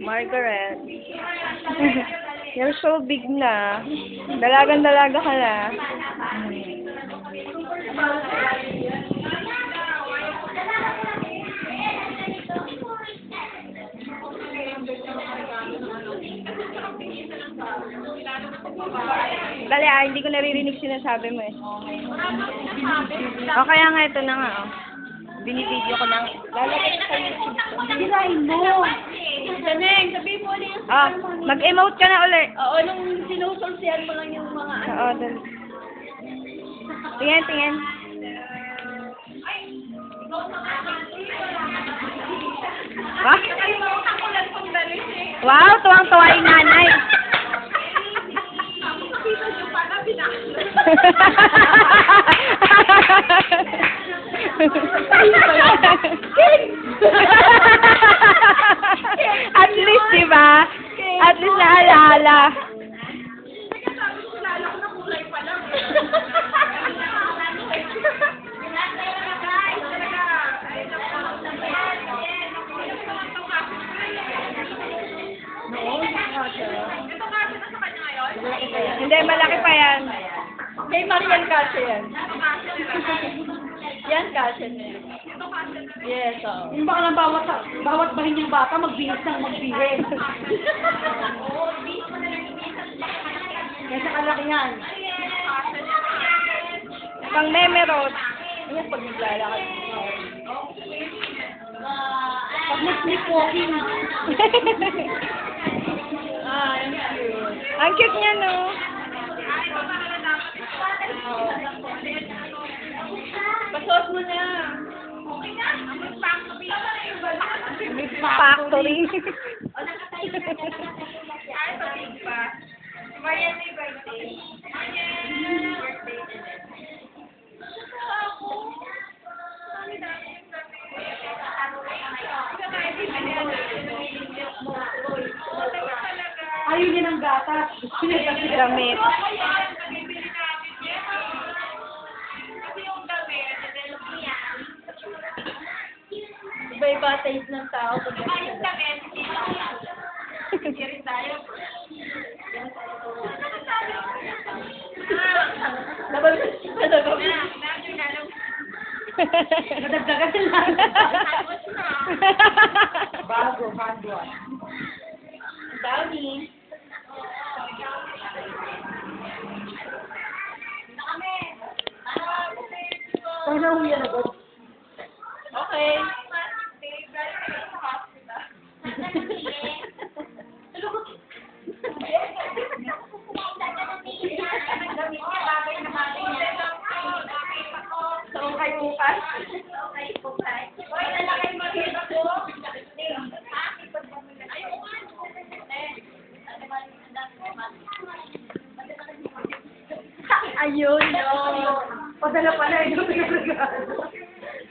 Margaret. You're so big na. Dalagang-dalaga ka na. Dali hindi ko naririnig sinasabi mo eh. O kaya nga ito na nga oh. Binibideo ko lang. Lalagay ko sa YouTube. Sirain mo. Daneng, sabihin mo ulit yung mag-emote ka na ulit. Oo, nung sinusulsihan mo lang yung mga ano. Oo, dali. Tingin. Ha? Wow, tuwang-tuwa yung nanay. At least, diba? At least naalala. Hindi, malaki pa yan. Kay Marian kasi yan. Yan kasi niya. Yes, oo. Yung baka lang bawat bahin yung bata, magbihis ng magbihis. Kaya kalaki yan. Pang memerot. Ayan, pag naglalakad. Pag nag-sleepwalking. Ang cute. Ang cute niya, no? Pasuot mo na. Factory. Marian, may birthday. Ayaw niya ng gatas. Gusto niya kasi Damit. Iba-iba taste ng tao. Yung damit. Hindi rin tayo. nadagdagan sila. Bago, handwash. Dami. Sana uyan agad. Okay. Ayun, no. Padala pala ito pinagregalo.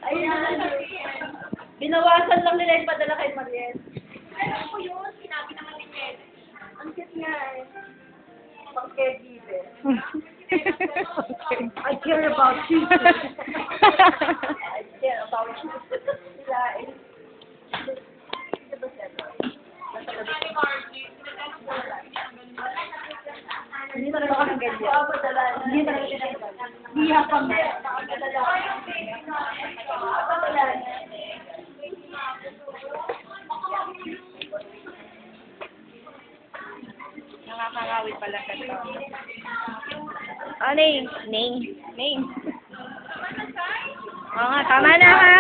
Ayan. Binawasan lang nila yung padala kay Mariel. Alam ko yun, sinabi naman ni Ken. Ang cute nga eh. Pang-caregiver. I care about you. I care about you. Sila eh. Hindi talaga kami ganyan. Hindi talaga ganyan. Hiya pang Nakakangawit pala ka to. Name. Oo nga, tama na ha.